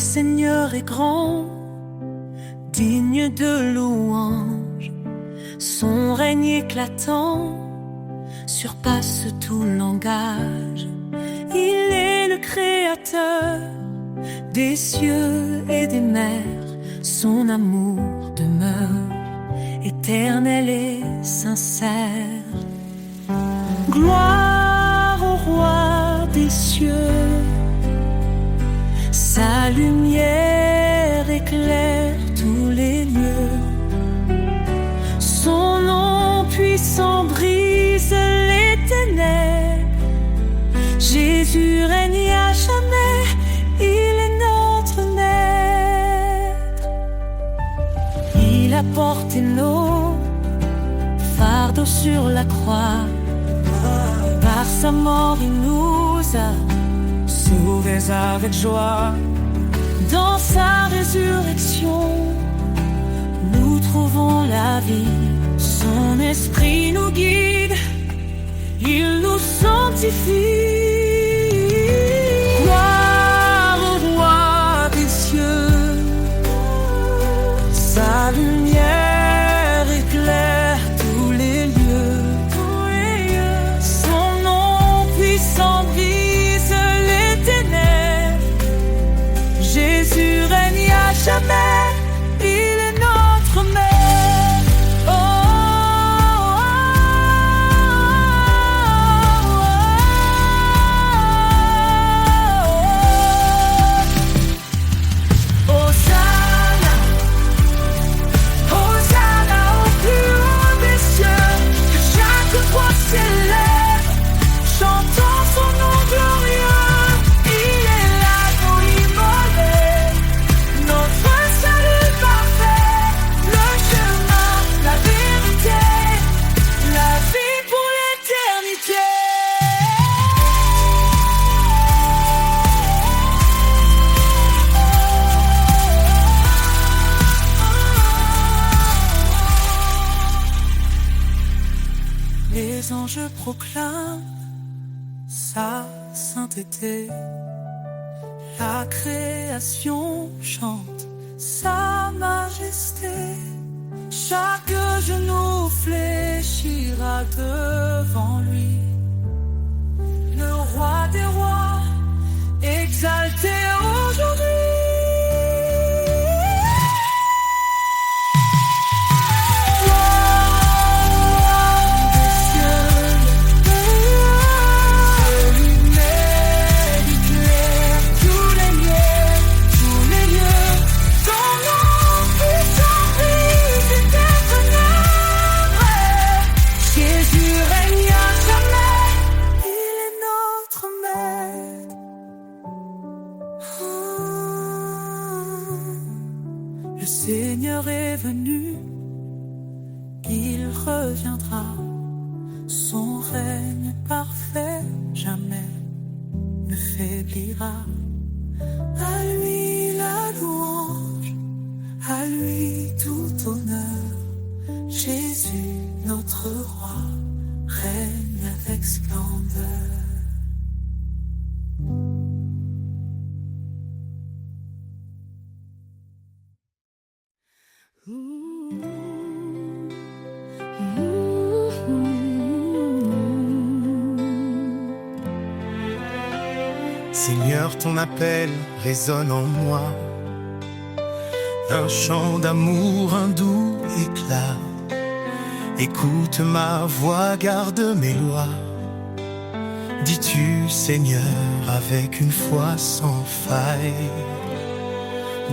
Seigneur est grand, digne de louange. Son règne éclatant surpasse tout langage. Il est le créateur des cieux et des mers. Son amour demeure éternel et sincère. Gloire au roi des cieux, sa lumière éclaire tous les lieux. Son nom puissant brise les ténèbres. Jésus règne à jamais, il est notre maître. Il a porté nos fardeaux sur la croix. Par sa mort il nous a sauvés avec joie. Dans sa résurrection, nous trouvons la vie. Son esprit nous guide, il nous sanctifie. Gloire au roi des cieux, sa lumière éclaire tous les lieux. Son nom puissant brise les ténèbres. Jésus règne à jamais, il est notre maître. Les anges proclament sa sainteté. La création chante sa majesté. Chaque genou fléchira devant lui. Le roi des rois, exalté aujourd'hui. Le Seigneur est venu, il reviendra. Son règne parfait jamais ne faiblira. À lui la louange, à lui tout honneur. Jésus, notre roi, règne avec splendeur. Seigneur, ton appel résonne en moi, un chant d'amour, un doux éclat. Écoute ma voix, garde mes lois. Dis-tu, Seigneur, avec une foi sans faille.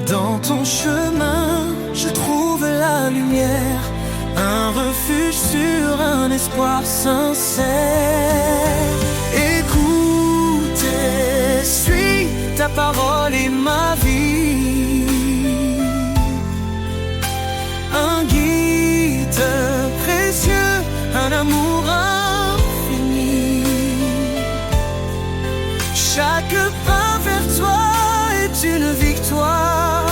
Dans ton chemin, je trouve la lumière, un refuge sûr, un espoir sincère. Écoute et suis, ta parole est ma vie. Un guide précieux, un amour infini. Chaque pas vers toi est une victoire.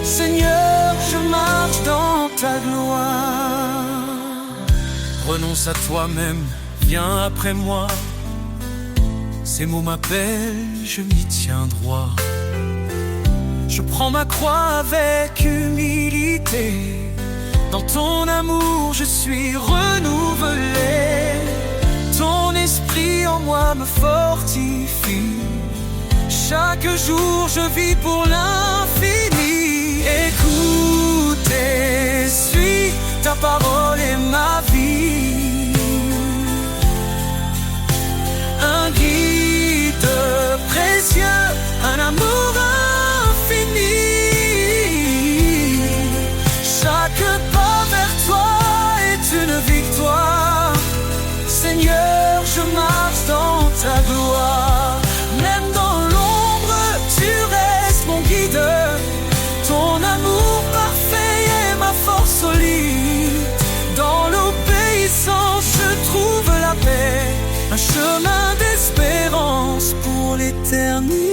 Seigneur, je marche dans ta gloire. Renonce à toi-même, viens après moi. Ces mots m'appellent, je m'y tiens droit. Je prends ma croix avec humilité. Dans ton amour je suis renouvelé. Ton esprit en moi me fortifie. Chaque jour je vis pour l'infini. Écoute et suis, ta parole est ma vie. Un guide précieux, un amour infini. Chaque pas vers toi est une victoire. Seigneur, je marche dans ta gloire. Même dans l'ombre, tu restes mon guide. Ton amour parfait est ma force solide. Dans l'obéissance, je trouve la paix. Un chemin d'espérance pour l'éternité.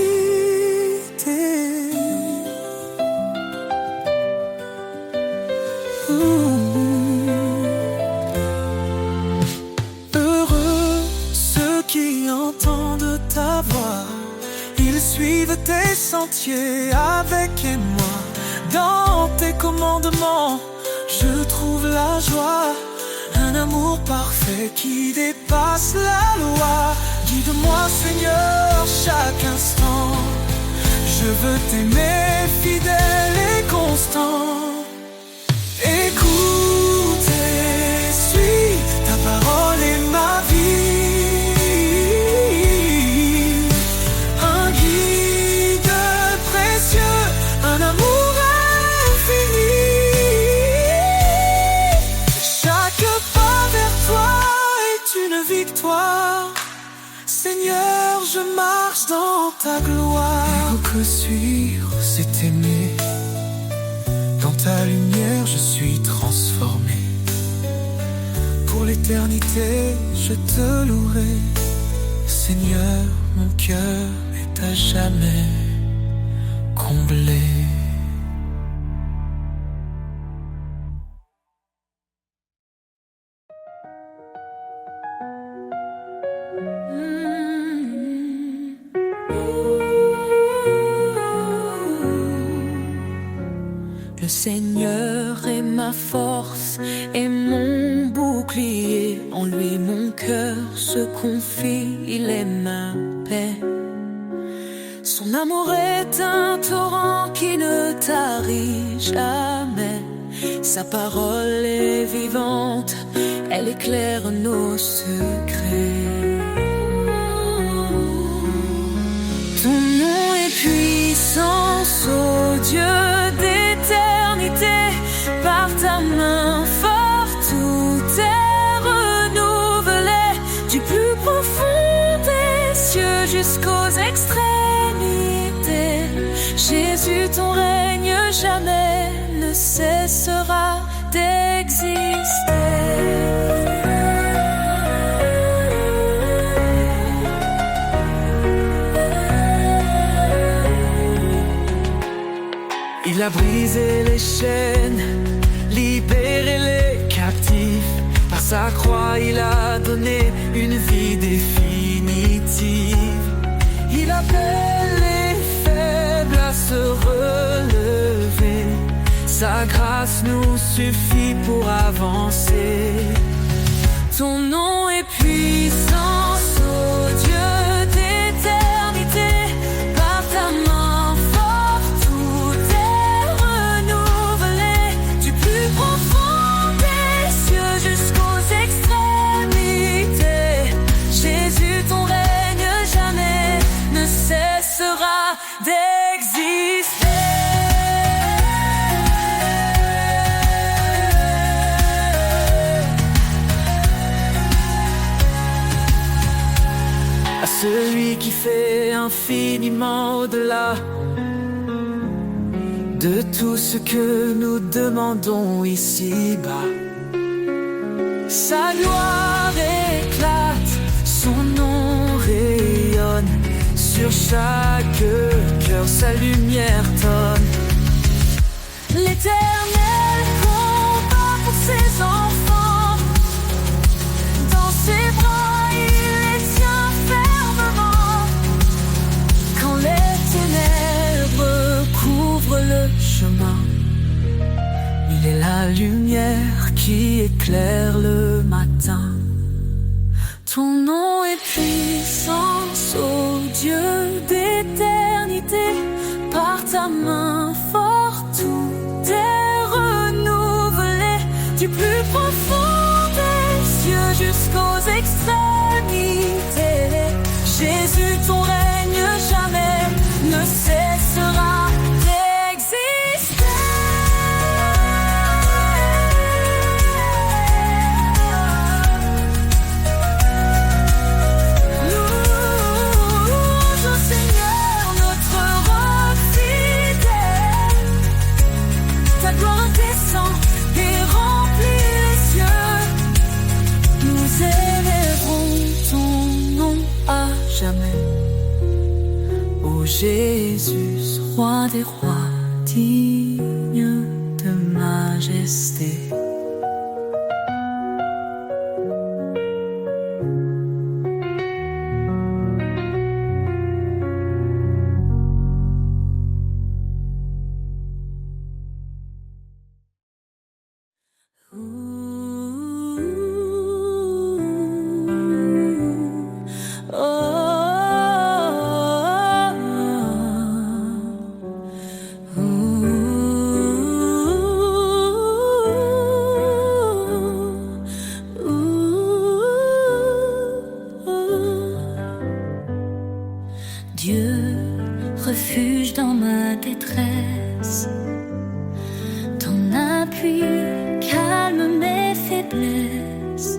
Heureux ceux qui entendent ta voix. Ils suivent tes sentiers avec moi. Dans tes commandements, je trouve la joie. Un amour parfait qui dépasse la loi. Guide-moi Seigneur chaque instant. Je veux t'aimer fidèle et constant. Écoute et suis, ta parole est ma vie. Un guide précieux, un amour infini. Chaque pas vers toi est une victoire. Seigneur, je marche dans ta gloire. Que suivre, c'est aimer. Dans ta lumière, je suis transformé. Pour l'éternité, je te louerai. Seigneur, mon cœur est à jamais comblé. Le Seigneur est ma force et mon bouclier. En lui mon cœur se confie, il est ma paix. Son amour est un torrent qui ne tarit jamais. Sa parole est vivante, elle éclaire nos secrets. Ton nom est puissance, ô Dieu d'éternité. Par ta main forte, tout est renouvelé. Du plus profond des cieux jusqu'aux extrémités. Jésus, ton règne jamais ne cessera d'exister. Il a brisé les chaînes, libéré les captifs. Par sa croix, il a donné une vie définitive. Il appelle les faibles à se relever. Sa grâce nous suffit pour avancer. Ton nom est puissance, ô Dieu d'éternité. Par ta main forte, tout est renouvelé. Du plus profond des cieux jusqu'aux extrémités. Jésus, ton règne jamais ne cessera d'exister. Celui qui fait infiniment au-delà de tout ce que nous demandons ici-bas. Sa gloire éclate, son nom rayonne. Sur chaque cœur, sa lumière tonne. L'Éternel combat pour ses enfants. Dans ses bras, il les tient fermement. Quand les ténèbres couvrent ta lumière qui éclaire le matin. Ton nom est puissance, ô Dieu d'éternité. Par ta main forte, tout est renouvelé. Du plus profond des cieux jusqu'aux extrémités. Jésus, ton règne jamais ne cessera d'exister. Louons, Seigneur, notre roc fidèle. Ta gloire descend et remplit les cieux. Nous élèverons ton nom à jamais. Ô Jésus, roi des rois, digne de majesté. Dieu, refuge dans ma détresse, ton appui calme mes faiblesses.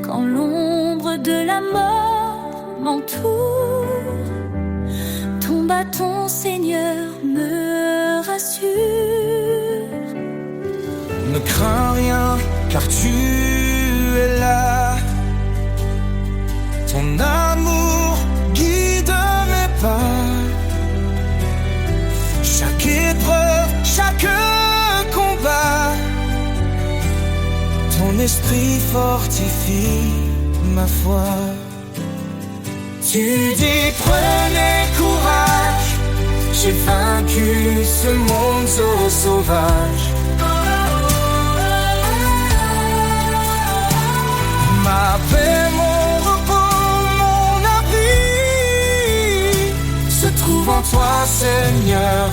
Quand l'ombre de la mort m'entoure, ton bâton, Seigneur, me rassure. Ne crains rien, car tu es là. Ton amour guide mes pas. Chaque épreuve, chaque combat, ton esprit fortifie ma foi. Tu dis prenez courage, j'ai vaincu ce monde sauvage. Ma paix, mon repos, mon abri se trouve en toi, Seigneur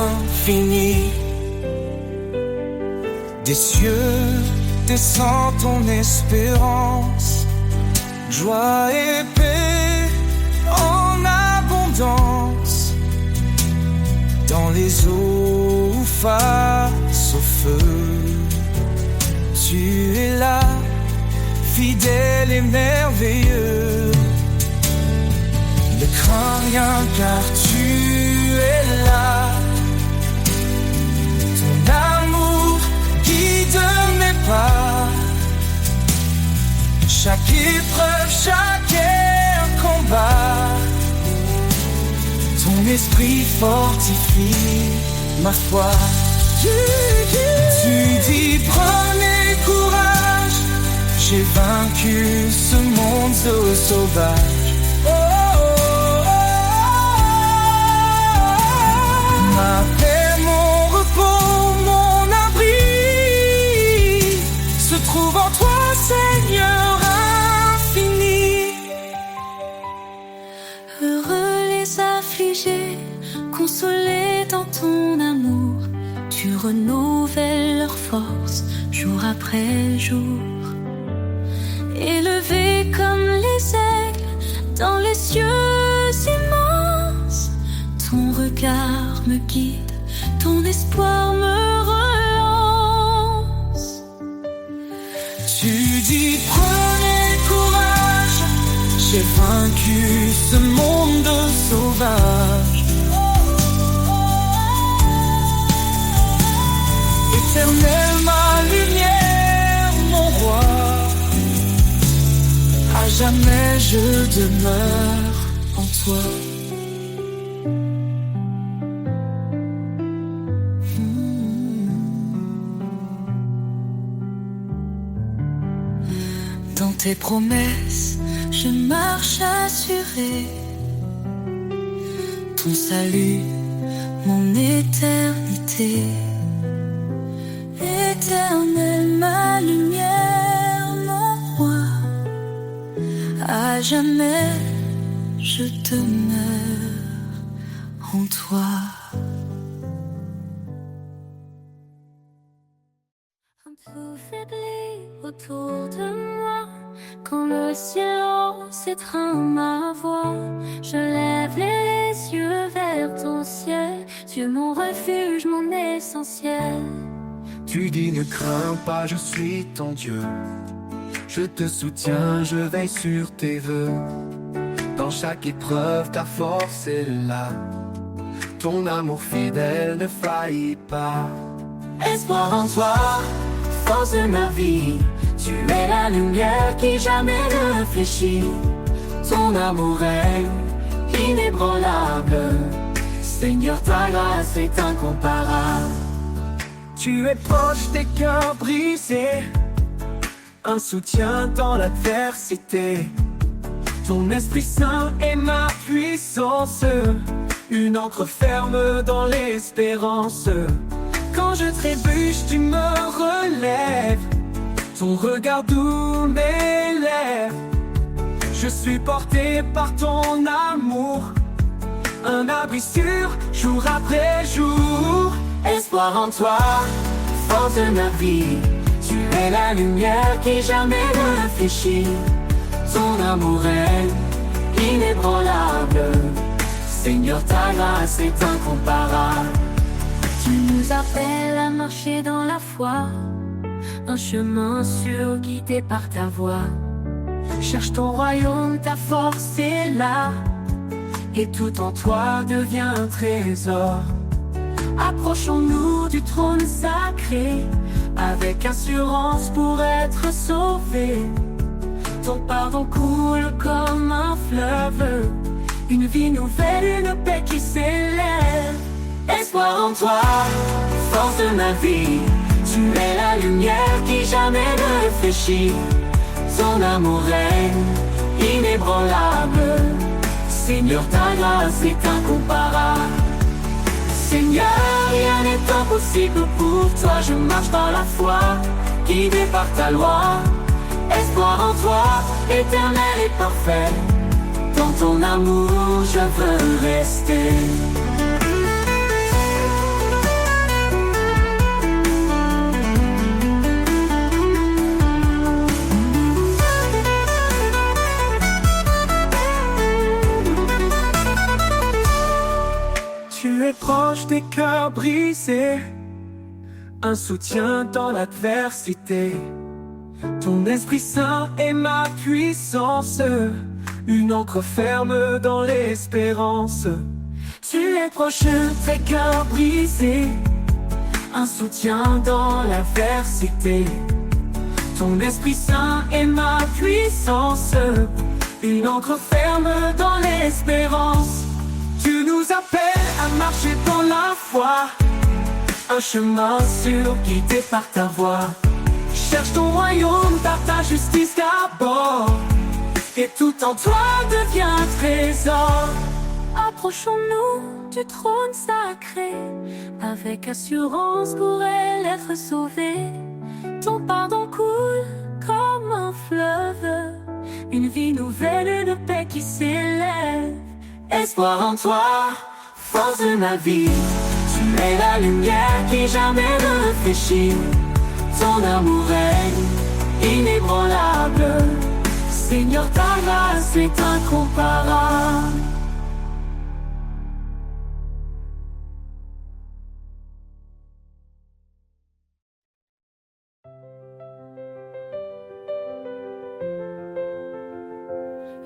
infini. Des cieux descend ton espérance, joie et paix en abondance. Dans les eaux face au feu, tu es là, fidèle et merveilleux. Ne crains rien car tu es là. Ton amour guide mes pas. Chaque épreuve, chaque combat, ton esprit fortifie ma foi. Tu dis prenez courage, j'ai vaincu ce monde sauvage. Oh, oh, oh, oh. Ma paix, mon repos, mon abri se trouve en toi, Seigneur infini. Heureux les affligés, consolés dans ton amour. Tu renouvelles leur force jour après jour. Élevés comme les aigles dans les cieux immenses, ton regard me guide, ton espoir me relance. Tu dis prenez courage, j'ai vaincu ce monde sauvage. Éternel, ma lumière, mon roi, à jamais je demeure en toi. Dans tes promesses, je marche assuré. Ton salut, mon éternité. jamais je demeure en toi. Un peu faibli autour de moi, quand le silence étreint ma voix, je lève les yeux vers ton ciel, Dieu mon refuge, mon essentiel. Tu dis ne crains pas, je suis ton Dieu. Je te soutiens, je veille sur tes vœux. Dans chaque épreuve, ta force est là. Ton amour fidèle ne faillit pas. Espoir en toi, force de ma vie. Tu es la lumière qui jamais ne fléchit. Ton amour est inébranlable. Seigneur, ta grâce est incomparable. Tu es proche des cœurs brisés, un soutien dans l'adversité. Ton Esprit Saint est ma puissance, une encre ferme dans l'espérance. Quand je trébuche, tu me relèves, ton regard doux m'élève. Je suis porté par ton amour, un abri sûr, jour après jour. Espoir en toi, force de ma vie. Tu es la lumière qui jamais ne fléchit. Ton amour est inébranlable. Seigneur, ta grâce est incomparable. Tu nous appelles à marcher dans la foi, un chemin sûr guidé par ta voix. Cherche ton royaume, ta force est là, et tout en toi devient un trésor. Approchons-nous du trône sacré, avec assurance pour être sauvés. Ton pardon coule comme un fleuve, une vie nouvelle, une paix qui s'élève. Espoir en toi, force de ma vie. Tu es la lumière qui jamais ne fléchit. Ton amour est inébranlable. Seigneur, ta grâce est incomparable. Seigneur, rien n'est impossible pour toi. Je marche par la foi, guidé par ta loi. Espoir en toi, éternel et parfait. Dans ton amour, je veux rester. Tu es proche des cœurs brisés, un soutien dans l'adversité. Ton Esprit Saint est ma puissance, une encre ferme dans l'espérance. Tu es proche des cœurs brisés, un soutien dans l'adversité. Ton Esprit Saint est ma puissance, une encre ferme dans l'espérance. Tu nous appelles à marcher dans la foi, un chemin sûr guidé par ta voix. Cherche ton royaume par ta justice d'abord, et tout en toi devient un trésor. Approchons-nous du trône sacré, avec assurance pour elle être sauvée. Ton pardon coule comme un fleuve, une vie nouvelle, une paix qui s'élève. Espoir en toi, force de ma vie. Tu es la lumière qui jamais ne fléchit. Ton amour est inébranlable. Seigneur, ta grâce est incomparable.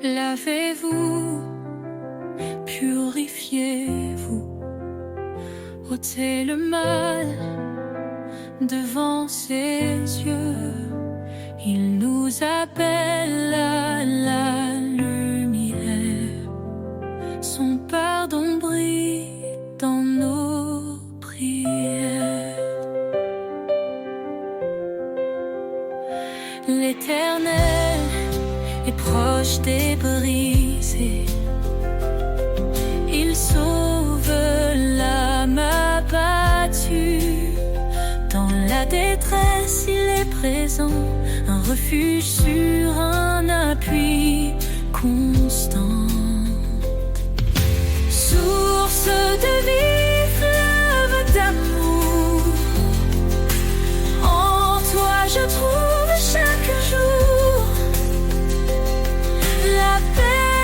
Lavez-vous, purifiez-vous, ôtez le mal devant ses yeux. Il nous appelle à la lumière, son pardon brille dans nos prières. L'Éternel est proche des brisés, il sauve l'âme abattue. Dans la détresse, il est présent, un refuge sûr, un appui constante. Source de vie, fleuve d'amour, en toi je trouve chaque jour la paix,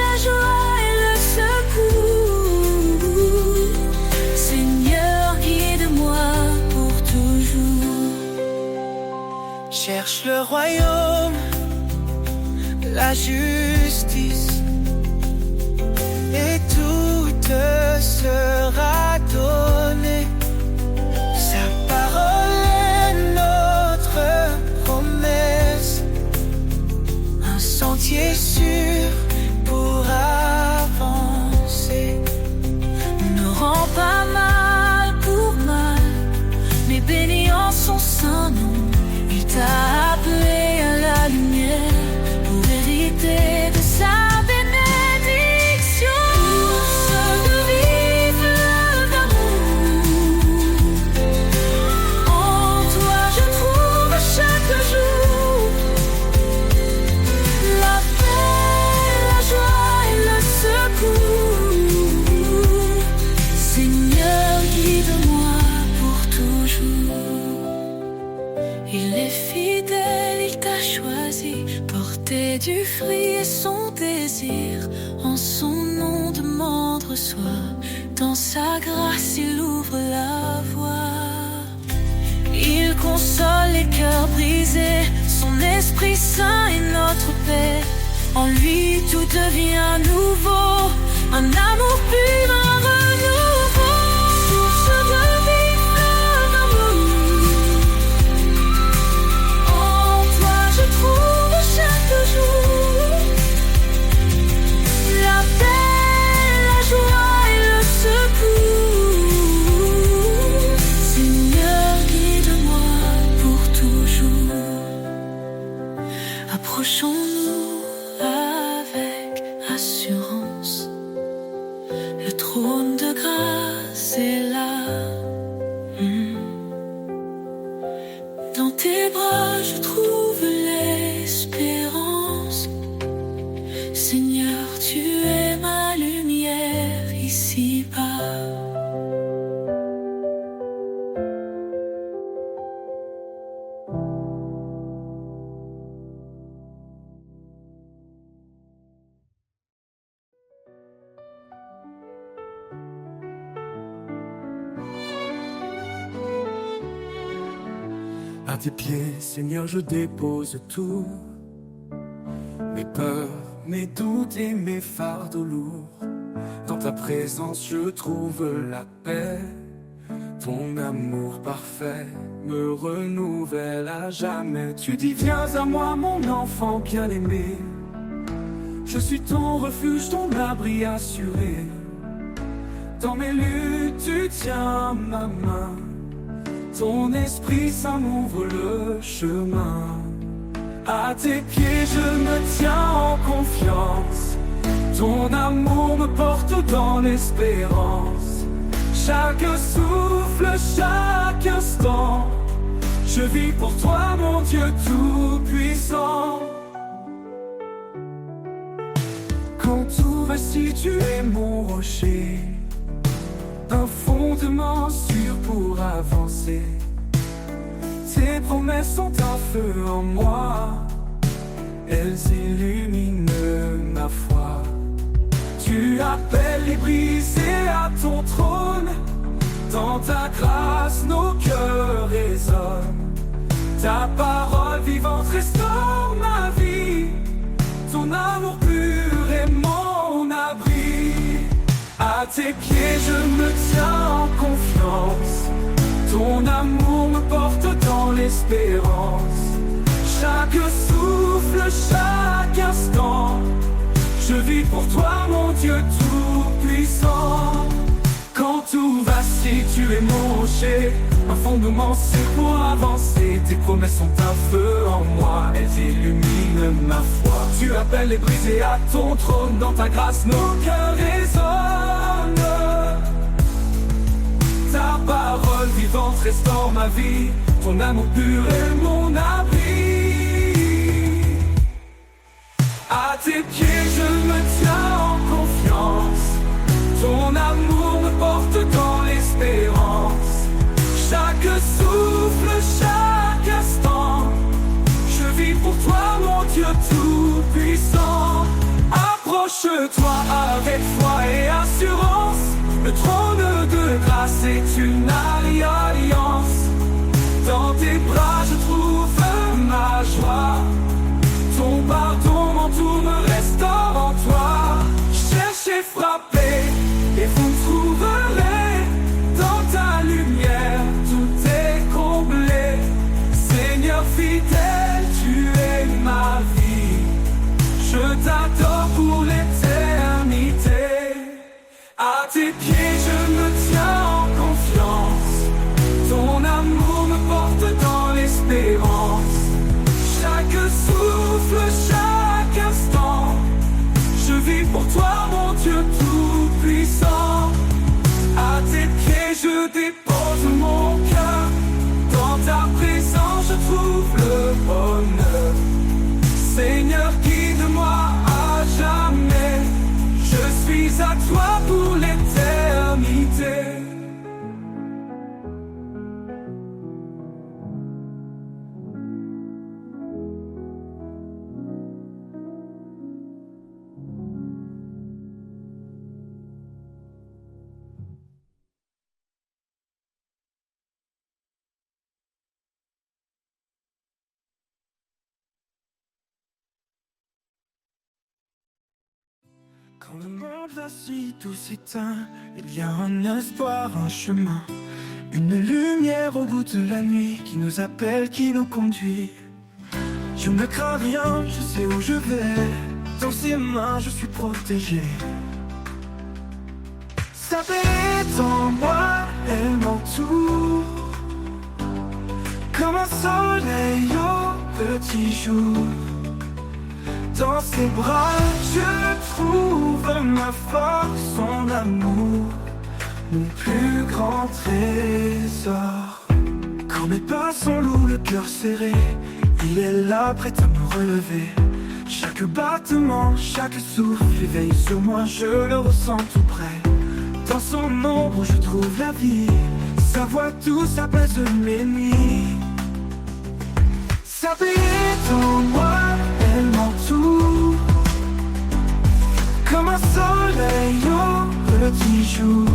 la joie et le secours. Seigneur, guide-moi pour toujours. Cherche le royaume, la justice, et tout te sera donné. Sa parole est notre promesse, un sentier sûr pour avancer. Ne rends pas mal pour mal, mais bénis en son saint nom. Il t'a appelé à la lumière pour hériter de sa bénédiction. Source de vie, fleuve d'amour, en toi je trouve chaque jour la paix, la joie et le secours. Seigneur, guide-moi pour toujours. Il est fidèle, il t'a choisi, porter du fruit et son désir. En son nom demande, reçoit, dans sa grâce il ouvre la voie. Il console les cœurs brisés, son Esprit Saint est notre paix. En lui tout devient nouveau, un amour pur, un renouveau. Source de vie, fleuve d'amour, en toi je trouve chaque jour la paix, la joie et le secours. Seigneur, guide-moi pour toujours. Approchons-nous avec assurance, le trône de grâce est là. Dans tes bras je trouve l'espérance. Seigneur, tu es ma lumière ici-bas. À tes pieds, Seigneur, je dépose tout, mes peurs, mes doutes et mes fardeaux lourds. Dans ta présence, je trouve la paix. Ton amour parfait me renouvelle à jamais. Tu dis, viens à moi, mon enfant bien-aimé. Je suis ton refuge, ton abri assuré. Dans mes luttes, tu tiens ma main. Ton Esprit Saint m'ouvre le chemin. À tes pieds je me tiens en confiance. Ton amour me porte dans l'espérance. Chaque souffle, chaque instant, je vis pour toi mon Dieu tout-puissant. Quand tout vacille, tu es mon rocher, un fondement sûr pour avancer. Tes promesses sont un feu en moi, elles illuminent ma foi. Tu appelles les brisés à ton trône, dans ta grâce nos cœurs résonnent. Ta parole vivante restaure ma vie, ton amour pur est mon abri. À tes pieds je me tiens en confiance. Ton amour me porte dans l'espérance. Chaque souffle, chaque instant, je vis pour toi mon Dieu tout-puissant. Quand tout vacille, tu es mon rocher, un fondement sûr pour avancer. Tes promesses sont un feu en moi, elles illuminent ma foi. Tu appelles les brisés à ton trône, dans ta grâce nos cœurs résonnent. Ta parole vivante restaure ma vie, ton amour pur est mon abri. À tes pieds je me tiens en confiance. Ton amour me porte dans l'espérance. Chaque souffle, chaque instant, je vis pour toi mon Dieu tout-puissant. Approche-toi avec foi et assurance. Le trône de grâce est une alliance. Dans tes bras je trouve ma joie. Ton pardon m'entoure, me restaure en toi. Cherchez, frappez et vous me trouverez. Dans ta lumière tout est comblé. Seigneur fidèle, tu es ma vie. Je t'adore pour l'éternité. À tes pieds je me tiens en confiance. Ton amour me porte dans l'espérance. Chaque souffle, chaque instant, je vis pour toi mon Dieu tout-puissant. À tes pieds je dépose mon cœur. Dans ta présence je trouve le bonheur. Seigneur, guide-moi à jamais. Je suis à toi pour l'éternité. Quand le monde vacille, tout s'éteint, il y a un espoir, un chemin, une lumière au bout de la nuit qui nous appelle, qui nous conduit. Je ne crains rien, je sais où je vais, dans ses mains je suis protégé. Sa paix est en moi, elle m'entoure, comme un soleil au petit jour. Dans ses bras, je trouve ma force, son amour, mon plus grand trésor. Quand mes pas sont lourds, le cœur serré, il est là, prêt à me relever. Chaque battement, chaque souffle éveille sur moi, je le ressens tout près. Dans son ombre, je trouve la vie, sa voix douce apaise mes nuits. Sa paix est en moi, elle m'entoure, comme un soleil au petit jour.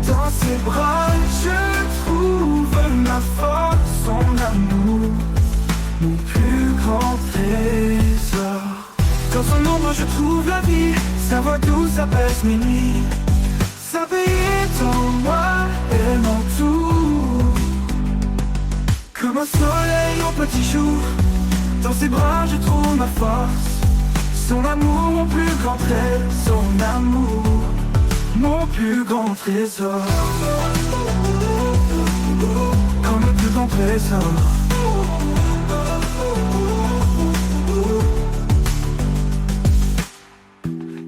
Dans ses bras, je trouve ma force, son amour, mon plus grand trésor. Dans son ombre, je trouve la vie, sa voix douce apaise mes nuits. Sa paix est en moi, elle m'entoure, comme un soleil au petit jour. Dans ses bras je trouve ma force, son amour mon plus grand trésor, son amour mon plus grand trésor, comme le plus grand trésor.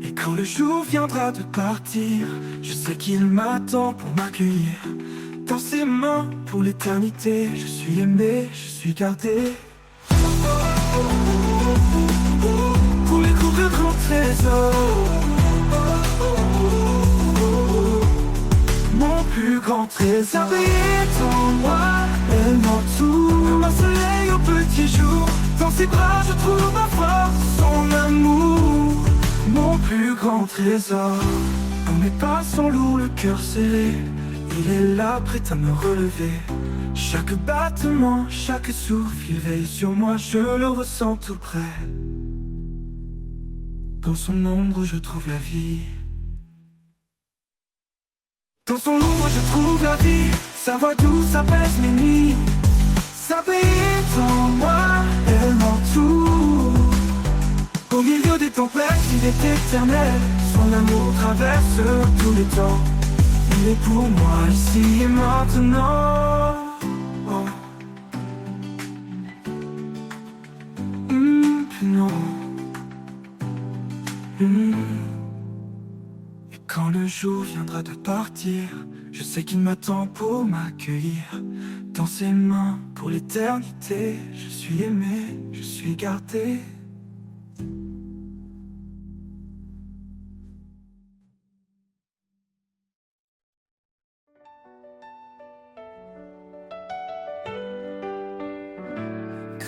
Et quand le jour viendra de partir, je sais qu'il m'attend pour m'accueillir. Dans ses mains pour l'éternité, je suis aimé, je suis gardé. Pour les coups de grand trésor, mon plus grand trésor. Sa paix est en moi, elle m'entoure, comme un soleil au petit jour. Dans ses bras je trouve ma force, son amour, mon plus grand trésor. Quand mes pas sont lourds, le cœur serré, il est là, prêt à me relever. Chaque battement, chaque souffle, il veille sur moi, je le ressens tout près. Dans son ombre, je trouve la vie. Dans son ombre, je trouve la vie. Sa voix douce apaise mes nuits. Sa paix est en moi, elle m'entoure. Au milieu des tempêtes, il est éternel. Son amour traverse tous les temps. Il est pour moi ici et maintenant. Oh. Non. Et quand le jour viendra de partir, je sais qu'il m'attend pour m'accueillir. Dans ses mains pour l'éternité, je suis aimé, je suis gardé.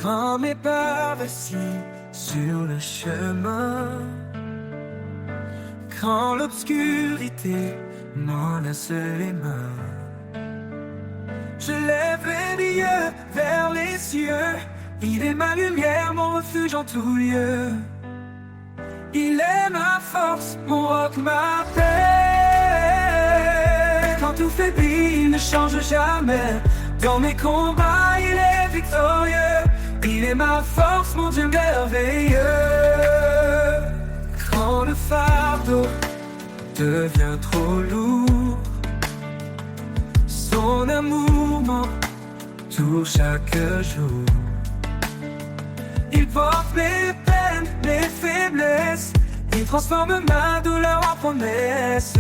Quand mes pas vacillent sur le chemin, quand l'obscurité menace les mains, je lève les yeux vers les cieux. Il est ma lumière, mon refuge en tout lieu. Il est ma force, mon roc, ma paix. Quand tout faiblit, il ne change jamais. Dans mes combats, il est victorieux. Il est ma force, mon Dieu merveilleux. Quand le fardeau devient trop lourd, son amour m'entoure chaque jour. Il porte mes peines, mes faiblesses. Il transforme ma douleur en promesse.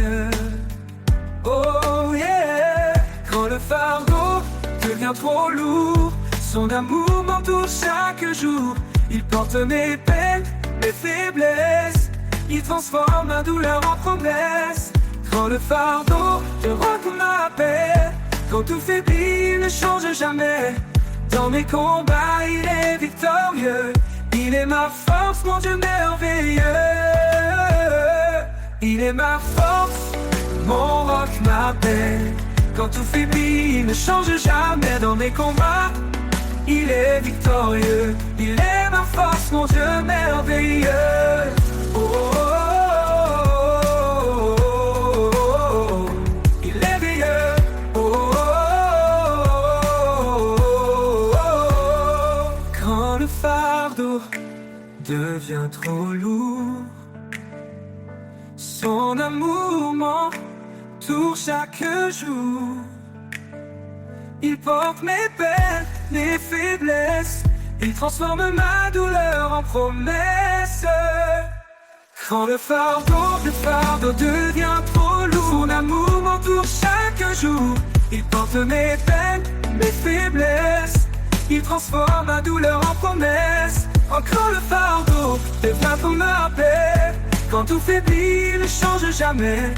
Oh yeah. Quand le fardeau devient trop lourd, son amour m'entoure chaque jour. Il porte mes peines, mes faiblesses. Il transforme ma douleur en promesse. Quand le fardeau te recouvre ma paix, quand tout faiblit, il ne change jamais. Dans mes combats, il est victorieux. Il est ma force, mon Dieu merveilleux. Il est ma force, mon roc, ma paix. Quand tout faiblit, il ne change jamais. Dans mes combats, il est victorieux. Il est ma force, mon Dieu merveilleux. Oh, oh, oh, oh, oh. Il est veilleux. Oh, oh, oh, oh, oh. Quand le fardeau devient trop lourd, son amour m'entoure chaque jour. Il porte mes peines, mes faiblesses. Il transforme ma douleur en promesse. Quand le fardeau devient trop lourd, son amour m'entoure chaque jour. Il porte mes peines, mes faiblesses. Il transforme ma douleur en promesse. Quand le fardeau devient trop ma paix, quand tout faiblit, il ne change jamais.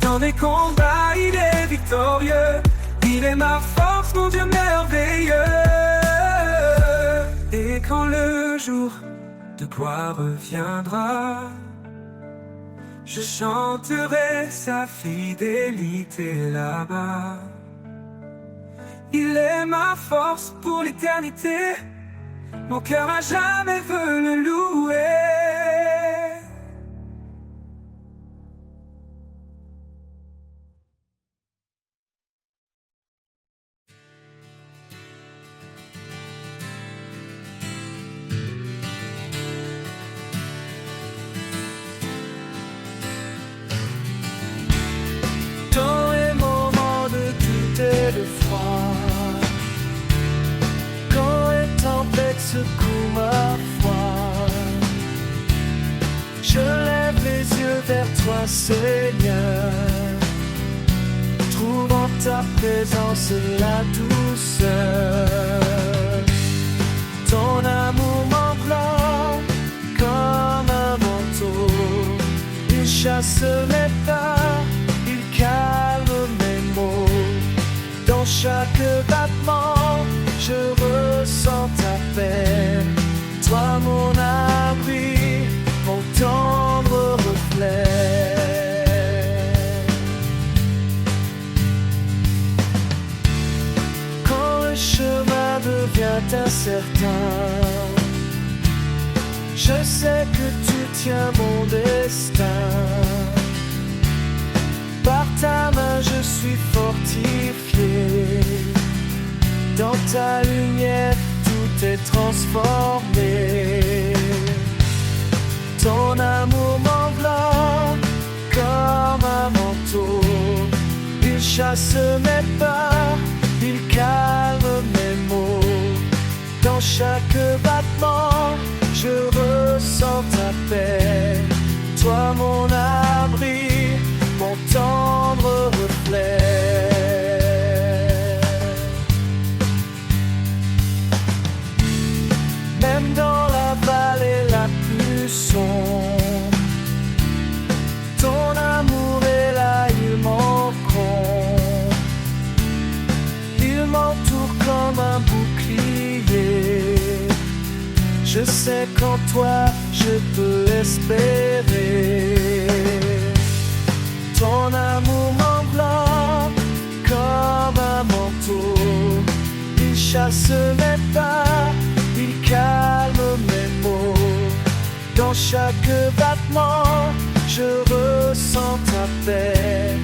Dans des combats, il est victorieux. Il est ma force, mon Dieu merveilleux. Et quand le jour de gloire reviendra, je chanterai sa fidélité là-bas. Il est ma force pour l'éternité. Mon cœur à jamais veut le louer. Dans les moments de doute et de froid, quand les tempêtes secouent ma foi, je lève les yeux vers toi, Seigneur, trouvant ta présence la douceur. Ton amour m'enveloppe comme un manteau. Il chasse mes peurs, il calme mes maux. Dans chaque battement, je ressens ta paix. Toi mon abri, mon tendre reflet. Quand le chemin devient incertain, je sais que tu tiens mon destin. Par ta main je suis fortifié. Dans ta lumière tout est transformé. Ton amour m'enveloppe comme un manteau. Il chasse mes peurs, il calme mes maux. Dans chaque battement, je ressens ta paix. Toi mon abri, mon tendre reflet. Même dans la vallée la plus sombre, ton amour est là, il m'encombre. Il m'entoure comme un bouclier. Je sais qu'en toi je peux espérer. Ton amour m'enveloppe comme un manteau. Il chasse mes pas, il calme mes maux. Dans chaque battement, je ressens ta paix.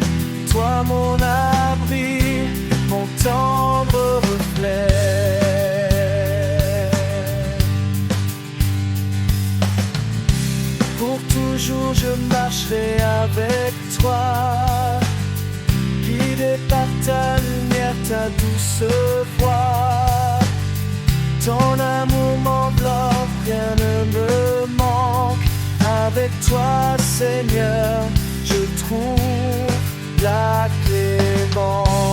Toi mon abri, mon tendre reflet. Pour toujours je marcherai avec toi, guidé par ta lumière, ta douce voix. Ton amour m'enveloppe, rien ne me manque. Avec toi, Seigneur, je trouve la clémence.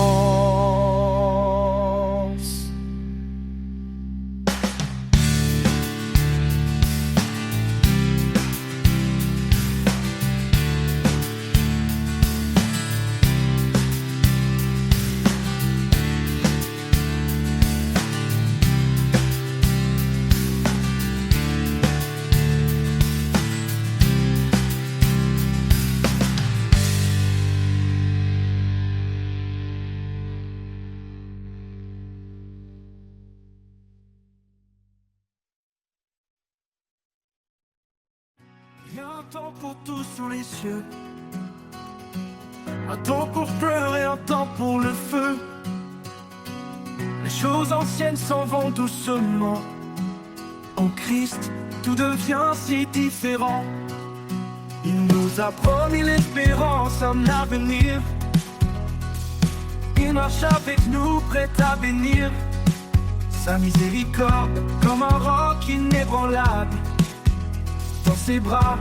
Il y a un temps pour tout sous les cieux, un temps pour pleurer, un temps pour le feu. Les choses anciennes s'en vont doucement. En Christ, tout devient si différent. Il nous a promis l'espérance, un avenir. Il marche avec nous, prêt à bénir. Sa miséricorde, comme un roc inébranlable. Dans ses bras,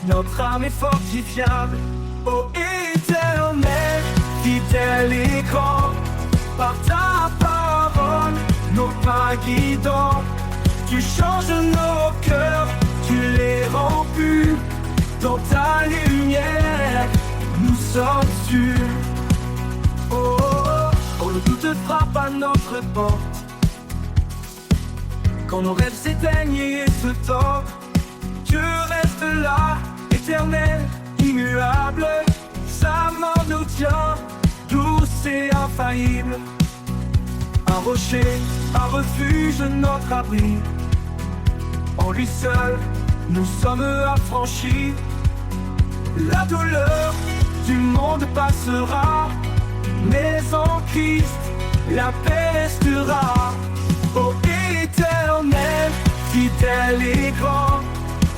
notre âme est fortifiable. Ô Éternel, fidèle et grand, par ta parole, nos pas guidants. Tu changes nos cœurs, tu les rends purs. Dans ta lumière, nous sommes sûrs. Oh, oh, oh, le doute frappe à notre porte. Quand nos rêves s'éteignent et se tordent, Dieu reste là, éternel, immuable. Sa main nous tient, douce et infaillible. Un rocher, un refuge, notre abri. En lui seul, nous sommes affranchis. La douleur du monde passera, mais en Christ, la paix restera. Ô Éternel, fidèle et grand,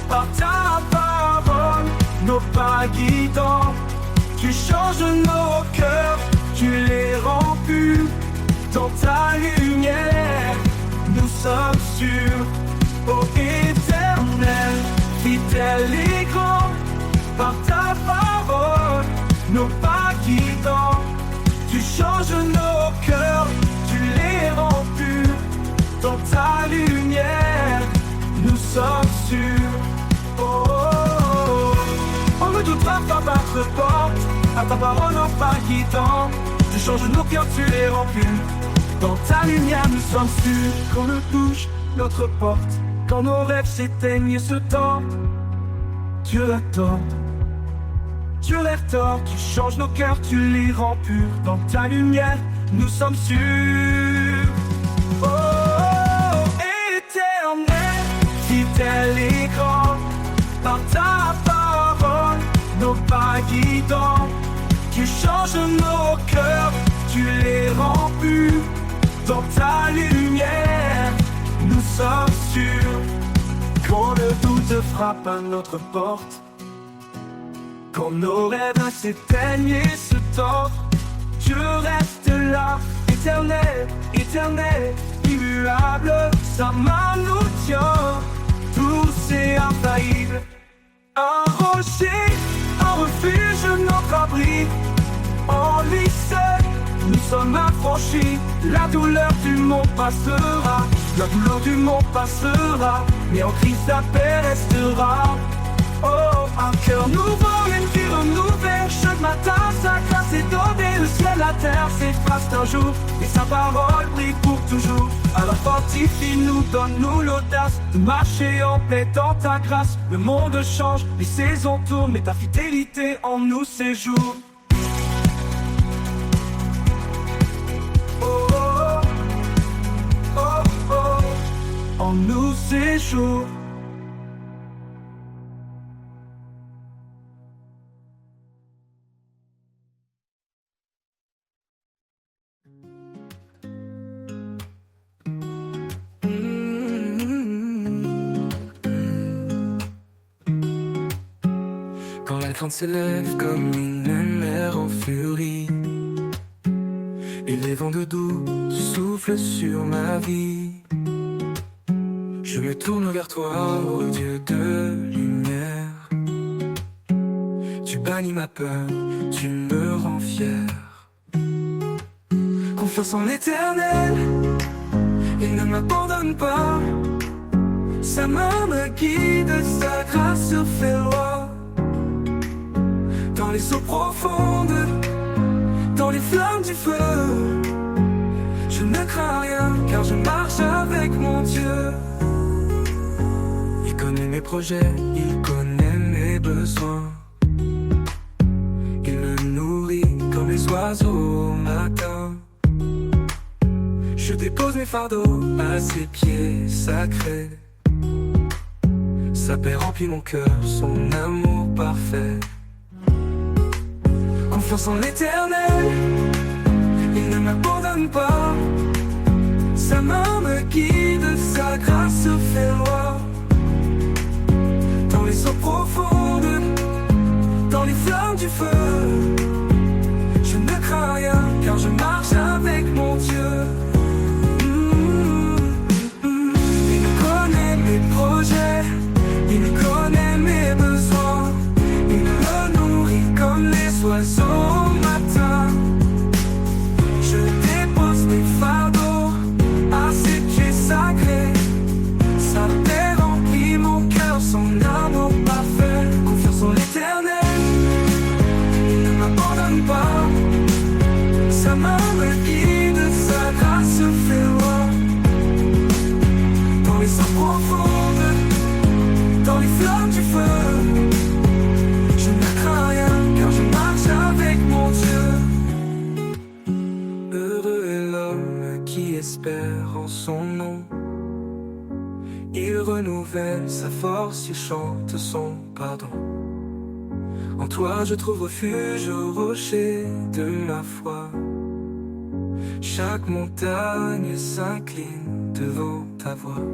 par ta parole, nos pas guidants. Tu changes nos cœurs, tu les rends purs. Dans ta lumière, nous sommes sûrs. Ô Éternel, fidèle et grand, par ta parole, nos pas guidants. Tu changes nos cœurs, tu les rends purs. Dans ta lumière, nous sommes sûrs. Oh, oh, oh. On ne doute pas frappe à notre porte. À ta parole, nos pas guidants. Tu changes nos cœurs, tu les rends purs. Dans ta lumière, nous sommes sûrs. Qu'on ne touche notre porte. Quand nos rêves s'éteignent et se tordent, Dieu l'attend. Dieu l'attend. Tu changes nos cœurs, tu les rends purs. Dans ta lumière, nous sommes sûrs. Oh, oh, Éternel, fidèle et grand, par ta parole, nos pas guidants. Tu changes nos cœurs, tu les rends purs. Dans ta lumière, nous sommes sûrs. Quand le doute frappe à notre porte, quand nos rêves s'éteignent et se tordent, Dieu reste là, éternel, éternel, immuable. Sa main nous tient, douce et infaillible. Un rocher, un refuge, notre abri. En lui seul, nous sommes affranchis. La douleur du monde passera, la douleur du monde passera, mais en Christ la paix restera. Oh, un cœur nouveau, une vie renouvelée. Chaque matin, sa grâce est donnée. Le ciel, la terre s'effacent un jour, et sa parole brille pour toujours. Alors fortifie-nous, donne-nous l'audace de marcher en paix dans ta grâce. Le monde change, les saisons tournent, mais ta fidélité en nous séjourne. Oh, oh, oh, oh, oh, en nous séjourne. Quand la crainte s'élève comme une mer en furie, et les vents de doux soufflent sur ma vie, je me tourne vers toi, ô Dieu de lumière. Tu bannis ma peur, tu me rends fier. Confiance en l'Éternel, il ne m'abandonne pas. Sa main me guide, sa grâce fait loi. Dans les eaux profondes, dans les flammes du feu, je ne crains rien car je marche avec mon Dieu. Il connaît mes projets, il connaît mes besoins. Il me nourrit comme les oiseaux au matin. Je dépose mes fardeaux à ses pieds sacrés. Sa paix remplit mon cœur, son amour parfait. Confiance en l'Éternel, il ne m'abandonne pas. Sa main me guide, sa grâce fait loi. Dans les eaux profondes, dans les flammes du feu, je ne crains rien car je marche avec mon Dieu. Il connaît mes projets, il connaît mes besoins. Il me nourrit comme les oiseaux au matin. Je dépose mes fardeaux à ses pieds sacrés. Sa paix remplit mon cœur, son amour parfait. Confiance en l'Éternel, il ne m'abandonne pas. Sa main me guide, sa grâce fait loi. Dans les eaux profondes, dans les flammes du feu, je ne crains rien car je marche avec mon Dieu. Heureux est l'homme qui espère en son nom. Il renouvelle sa force, il chante son pardon. En toi je trouve refuge au rocher de ma foi. Chaque montagne s'incline devant ta voix.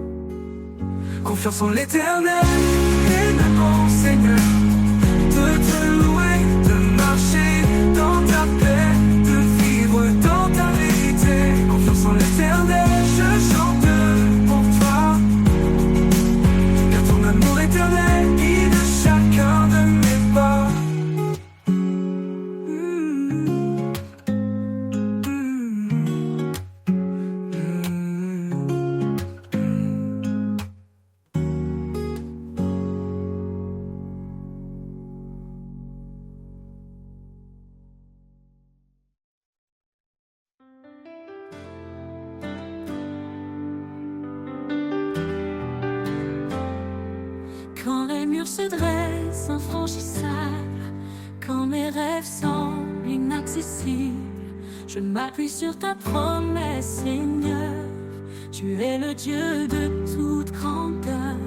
Confiance en l'Éternel, et mon Seigneur, de te louer, de marcher dans ta paix, de vivre dans ta vérité. Confiance en l'Éternel, je chante pour toi, car ton amour éternel guide chacun de mes pas. Quand les murs se dressent infranchissables, quand mes rêves semblent inaccessibles, je m'appuie sur ta promesse, Seigneur. Tu es le Dieu de toute grandeur.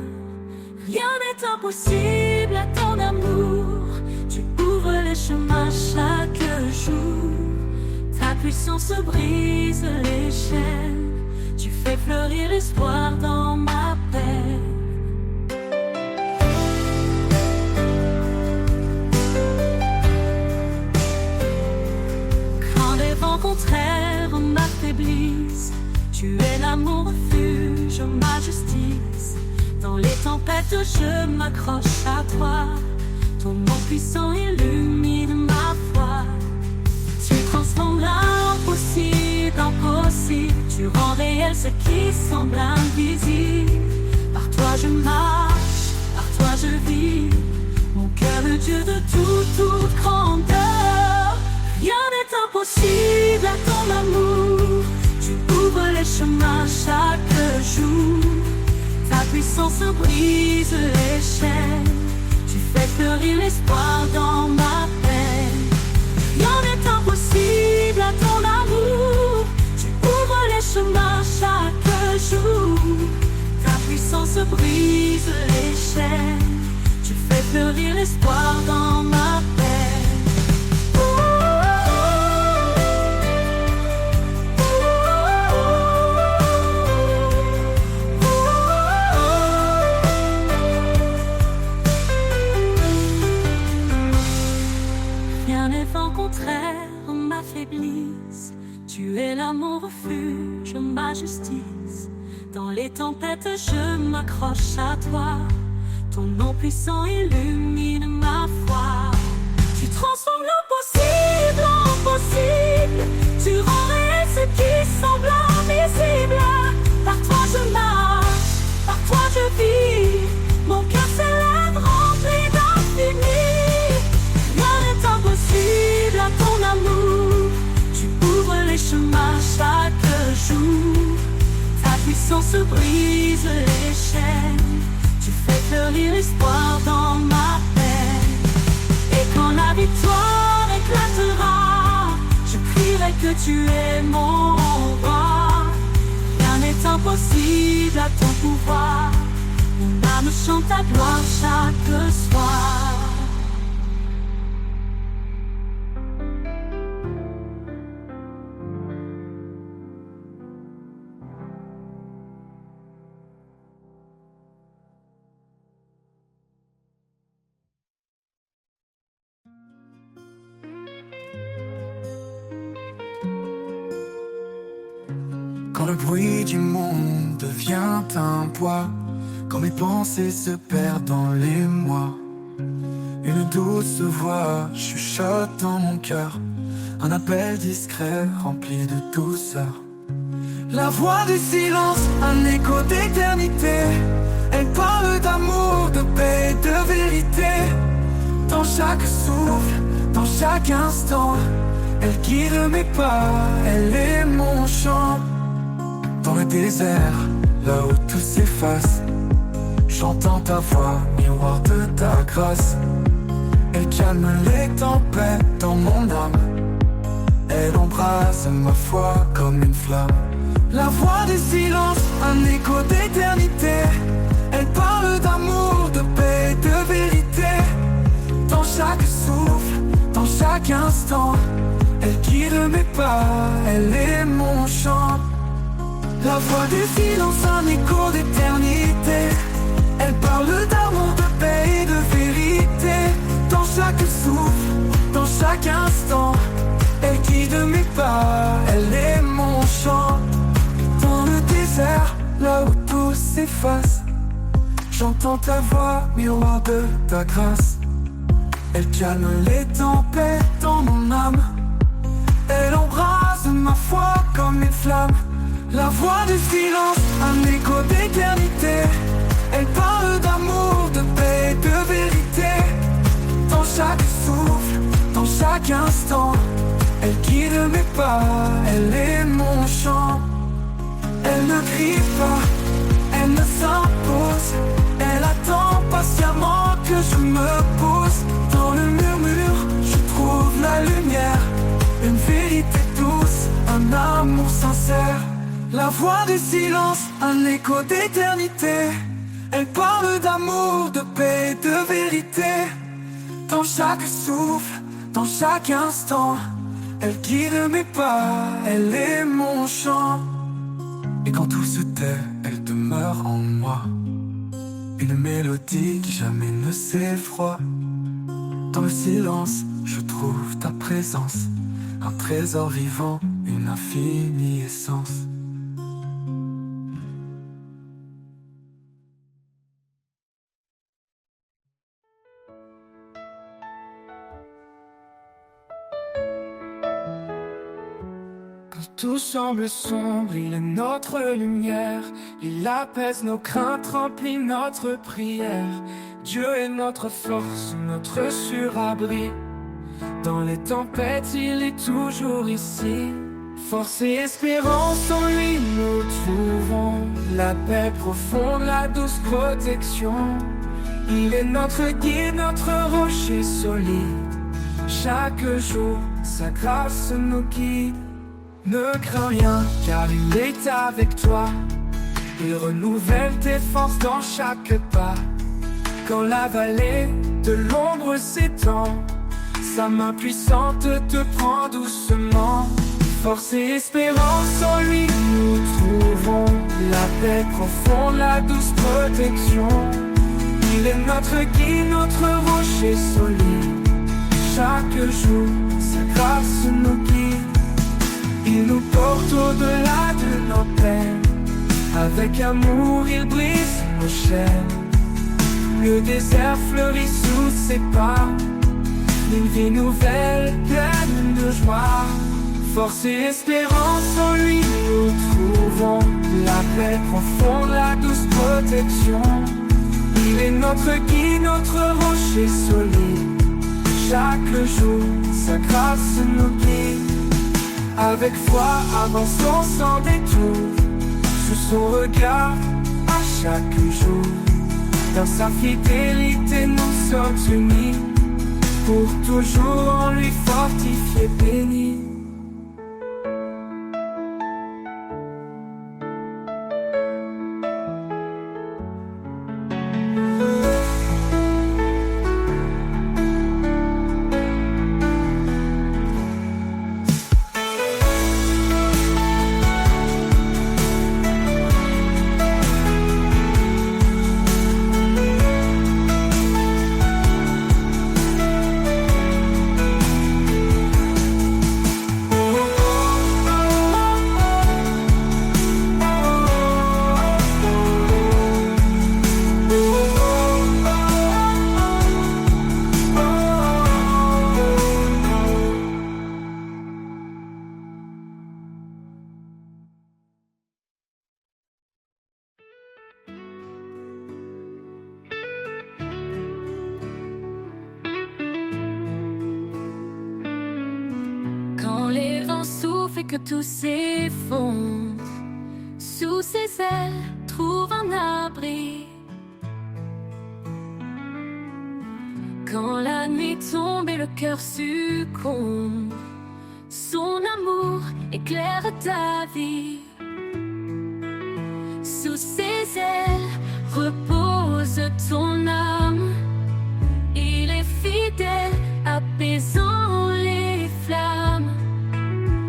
Rien n'est impossible à ton amour. Tu ouvres les chemins chaque jour. Ta puissance brise les chaînes. Tu fais fleurir l'espoir dans ma peine. Contraire m'affaiblisse, tu es l'amour refuge, ma justice. Dans les tempêtes je m'accroche à toi, ton nom puissant illumine ma foi. Tu transformes l'impossible en possible, tu rends réel ce qui semble invisible. Par toi je marche, par toi je vis, mon cœur le Dieu de toute grandeur. Rien n'est impossible à ton amour. Tu ouvres les chemins chaque jour. Ta puissance brise les chaînes. Tu fais fleurir l'espoir dans ma peine. Rien n'est impossible à ton amour. Tu ouvres les chemins chaque jour. Ta puissance brise les chaînes. Tu fais fleurir l'espoir dans ma peine. Rien n'est vent contraire en ma faiblesse. Tu es là mon refuge, ma justice. Dans les tempêtes, je m'accroche à toi. Ton nom puissant illumine ma foi. Tu transformes l'impossible en possible. Tu rends réel ce qui semble invisible. Par toi je marche, par toi je vis. Mon cœur s'élève rempli d'infini. Rien n'est impossible à ton amour. Tu ouvres les chemins chaque jour. Ta puissance brise les chaînes. Tu fais fleurir l'espoir dans ma peine. Et quand la victoire éclatera, je crierai que tu es mon roi. Rien n'est impossible à ton pouvoir. Mon âme chante ta gloire chaque soir. Quand le bruit du monde devient un poids, quand mes pensées se perdent dans les mois, une douce voix chuchote dans mon cœur, un appel discret rempli de douceur. La voix du silence, un écho d'éternité. Elle parle d'amour, de paix, de vérité. Dans chaque souffle, dans chaque instant, elle guide mes pas, elle est mon chant. Dans le désert, là où tout s'efface, j'entends ta voix, miroir de ta grâce. Elle calme les tempêtes dans mon âme. Elle embrase ma foi comme une flamme. La voix du silence, un écho d'éternité. Elle parle d'amour, de paix, de vérité. Dans chaque souffle, dans chaque instant, elle guide mes pas, elle est mon chant. La voix du silence, un écho d'éternité. Elle parle d'amour, de paix et de vérité. Dans chaque souffle, dans chaque instant, elle guide mes pas, elle est mon chant. Dans le désert, là où tout s'efface, j'entends ta voix, miroir de ta grâce. Elle calme les tempêtes dans mon âme. Elle embrase ma foi comme une flamme. La voix du silence, un écho d'éternité. Elle parle d'amour, de paix, de vérité. Dans chaque souffle, dans chaque instant, elle guide mes pas, elle est mon chant. Elle ne crie pas, elle ne s'impose. Elle attend patiemment que je me pose. Dans le murmure, je trouve la lumière. Une vérité douce, un amour sincère. La voix du silence, un écho d'éternité. Elle parle d'amour, de paix, de vérité. Dans chaque souffle, dans chaque instant, elle guide mes pas, elle est mon chant. Et quand tout se tait, elle demeure en moi. Une mélodie qui jamais ne s'effroie. Dans le silence, je trouve ta présence. Un trésor vivant, une infinie essence. Tout semble sombre, il est notre lumière. Il apaise nos craintes, remplit notre prière. Dieu est notre force, notre surabri. Dans les tempêtes, il est toujours ici. Force et espérance en lui nous trouvons la paix profonde, la douce protection. Il est notre guide, notre rocher solide. Chaque jour, sa grâce nous guide. Ne crains rien, car il est avec toi. Il renouvelle tes forces dans chaque pas. Quand la vallée de l'ombre s'étend, sa main puissante te prend doucement. Force et espérance en lui nous trouvons la paix profonde, la douce protection. Il est notre guide, notre rocher solide. Chaque jour, sa grâce nous guide. Il nous porte au-delà de nos peines. Avec amour, il brise nos chaînes. Le désert fleurit sous ses pas. Une vie nouvelle, pleine de joie. Force et espérance en lui nous trouvons la paix profonde, la douce protection. Il est notre guide, notre rocher solide. Chaque jour, sa grâce nous guide. Avec foi, avançons sans détour. Sous son regard, à chaque jour. Dans sa fidélité, nous sommes unis. Pour toujours en lui fortifié, béni. Les vents soufflent et que tout s'effondre, sous ses ailes, trouve un abri. Quand la nuit tombe et le cœur succombe, son amour éclaire ta vie. Sous ses ailes repose ton âme. Il est fidèle, apaisant les flammes.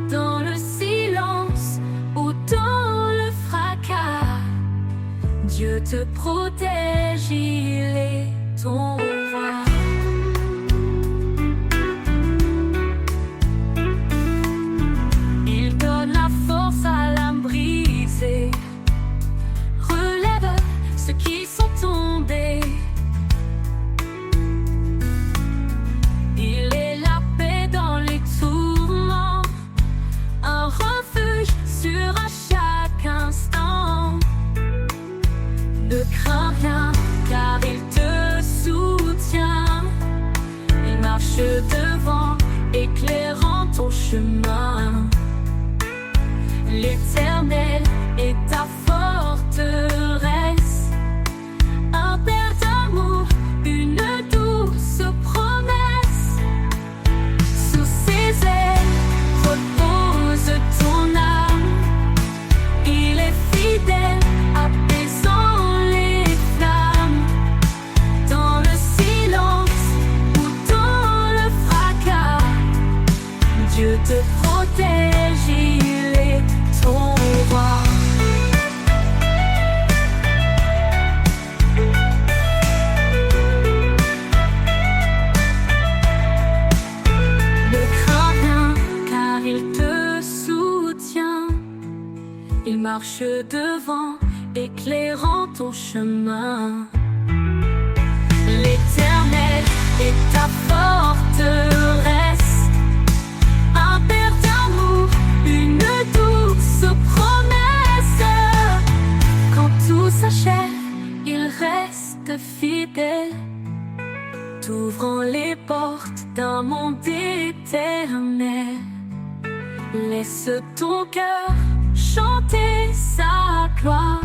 Dans le silence ou dans le fracas, Dieu te protège, il est ton roi. Il donne la force à l'âme brisée, relève ceux qui sont tombés. Il est la paix dans les tourments, un refuge sûr à chaque instant. Ne crains rien, car il te soutient. Il marche devant, éclairant ton chemin. L'Éternel est ta forteresse, un père d'amour, une douce promesse. Sous ses ailes repose ton âme. Il est fidèle, apaisant les flammes. Dans le silence ou dans le fracas, Dieu te protège, il est ton roi. Ne crains rien, car il te soutient. Il marche devant, éclairant ton chemin. L'Éternel est ta forteresse, un père d'amour, une douce promesse. Quand tout s'achève, il reste fidèle, t'ouvrant les portes d'un monde éternel. Laisse ton cœur chanter sa gloire.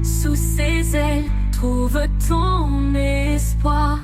Sous ses ailes, trouve ton espoir.